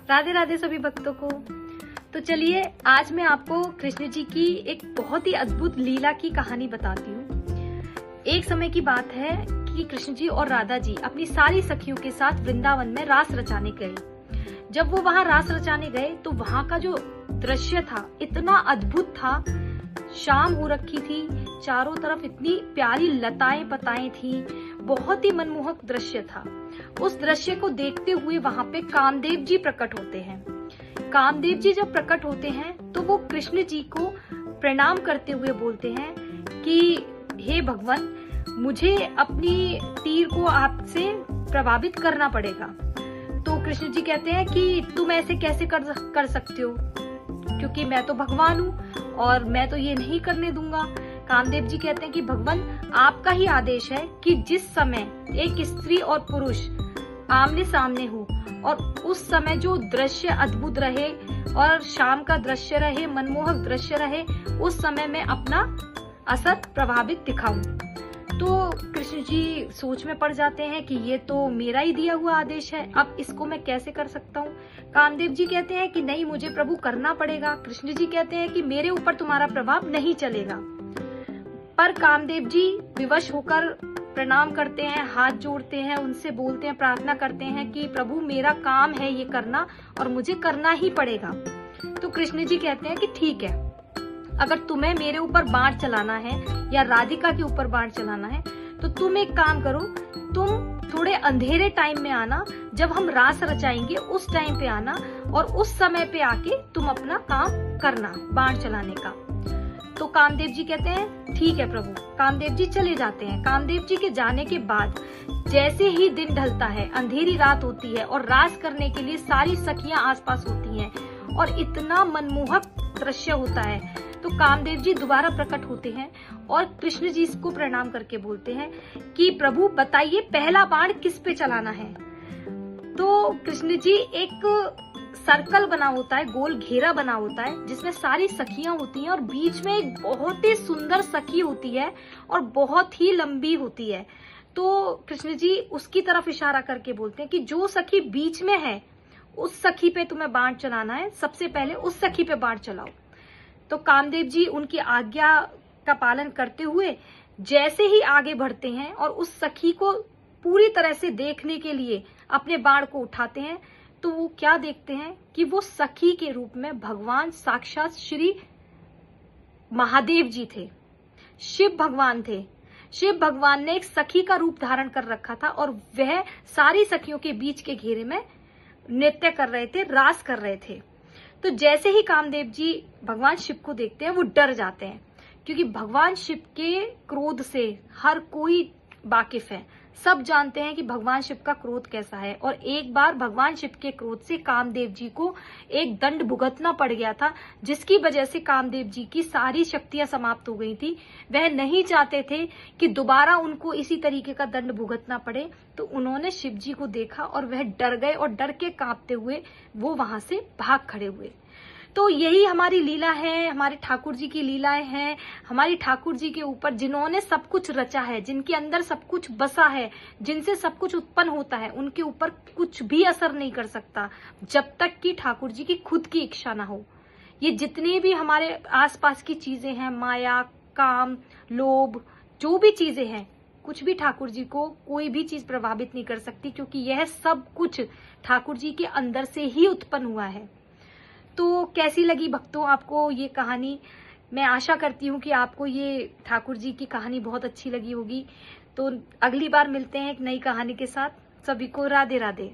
राधे राधे सभी भक्तों को। तो चलिए आज मैं आपको कृष्ण जी की एक बहुत ही अद्भुत लीला की कहानी बताती हूँ। एक समय की बात है कि कृष्ण जी और राधा जी अपनी सारी सखियों के साथ वृंदावन में रास रचाने गए। जब वो वहाँ रास रचाने गए तो वहाँ का जो दृश्य था इतना अद्भुत था। शाम हो रखी थी, चारों तरफ इतनी प्यारी लताएं पताएं थी, बहुत ही मनमोहक दृश्य था। उस दृश्य को देखते हुए वहाँ पे कामदेव जी प्रकट होते हैं। कामदेव जी जब प्रकट होते हैं तो वो कृष्ण जी को प्रणाम करते हुए बोलते हैं कि हे भगवान, मुझे अपनी तीर को आपसे प्रभावित करना पड़ेगा। तो कृष्ण जी कहते हैं कि तुम ऐसे कैसे कर सकते हो, क्योंकि मैं तो भगवान हूँ और मैं तो ये नहीं करने दूंगा। कामदेव जी कहते हैं कि भगवान, आपका ही आदेश है कि जिस समय एक स्त्री और पुरुष आमने सामने हो और उस समय जो दृश्य अद्भुत रहे और शाम का दृश्य रहे, मनमोहक दृश्य रहे, उस समय मैं अपना असर प्रभावित दिखाऊं। तो कृष्ण जी सोच में पड़ जाते हैं कि ये तो मेरा ही दिया हुआ आदेश है, अब इसको मैं कैसे कर सकता हूँ। कामदेव जी कहते हैं कि नहीं, मुझे प्रभु करना पड़ेगा। कृष्ण जी कहते हैं कि मेरे ऊपर तुम्हारा प्रभाव नहीं चलेगा। पर कामदेव जी विवश होकर प्रणाम करते हैं, हाथ जोड़ते हैं, उनसे बोलते हैं, प्रार्थना करते हैं कि प्रभु मेरा काम है ये करना और मुझे करना ही पड़ेगा। तो कृष्ण जी कहते हैं कि ठीक है, अगर तुम्हें मेरे ऊपर बाण चलाना है या राधिका के ऊपर बाण चलाना है तो तुम एक काम करो, तुम थोड़े अंधेरे टाइम में आना, जब हम रास रचाएंगे उस टाइम पे आना और उस समय पे आके तुम अपना काम करना बाण चलाने का। तो कामदेव जी कहते हैं ठीक है प्रभु। कामदेव जी चले जाते हैं। कामदेव जी के जाने के बाद जैसे ही दिन ढलता है, अंधेरी रात होती है और रास करने के लिए सारी सखियां आसपास होती हैं और इतना मनमोहक दृश्य होता है। तो कामदेव जी दोबारा प्रकट होते हैं और कृष्ण जी को प्रणाम करके बोलते हैं कि प्रभु बताइए पहला बाण किस पे चलाना है। तो कृष्ण जी एक सर्कल बना होता है, गोल घेरा बना होता है जिसमें सारी सखियां होती हैं और बीच में एक बहुत ही सुंदर सखी होती है और बहुत ही लंबी होती है। तो कृष्ण जी उसकी तरफ इशारा करके बोलते हैं कि जो सखी बीच में है उस सखी पे तुम्हें बाण चलाना है, सबसे पहले उस सखी पे बाण चलाओ। तो कामदेव जी उनकी आज्ञा का पालन करते हुए जैसे ही आगे बढ़ते हैं और उस सखी को पूरी तरह से देखने के लिए अपने बाण को उठाते हैं तो वो क्या देखते हैं कि वो सखी के रूप में भगवान साक्षात श्री महादेव जी थे, शिव भगवान थे। शिव भगवान ने एक सखी का रूप धारण कर रखा था और वह सारी सखियों के बीच के घेरे में नृत्य कर रहे थे, रास कर रहे थे। तो जैसे ही कामदेव जी भगवान शिव को देखते हैं वो डर जाते हैं, क्योंकि भगवान शिव के क्रोध से हर कोई वाकिफ है, सब जानते हैं कि भगवान शिव का क्रोध कैसा है। और एक बार भगवान शिव के क्रोध से कामदेव जी को एक दंड भुगतना पड़ गया था, जिसकी वजह से कामदेव जी की सारी शक्तियां समाप्त हो गई थी। वह नहीं चाहते थे कि दोबारा उनको इसी तरीके का दंड भुगतना पड़े। तो उन्होंने शिव जी को देखा और वह डर गए और डर के कांपते हुए वो वहां से भाग खड़े हुए। तो यही हमारी लीला है, हमारे ठाकुर जी की लीलाएं हैं। हमारी ठाकुर जी के ऊपर जिन्होंने सब कुछ रचा है, जिनके अंदर सब कुछ बसा है, जिनसे सब कुछ उत्पन्न होता है, उनके ऊपर कुछ भी असर नहीं कर सकता जब तक कि ठाकुर जी की खुद की इच्छा ना हो। ये जितनी भी हमारे आसपास की चीजें हैं, माया, काम, लोभ, जो भी चीजें हैं, कुछ भी ठाकुर जी को कोई भी चीज प्रभावित नहीं कर सकती, क्योंकि यह सब कुछ ठाकुर जी के अंदर से ही उत्पन्न हुआ है। तो कैसी लगी भक्तों आपको ये कहानी? मैं आशा करती हूँ कि आपको ये ठाकुर जी की कहानी बहुत अच्छी लगी होगी। तो अगली बार मिलते हैं एक नई कहानी के साथ। सभी को राधे राधे।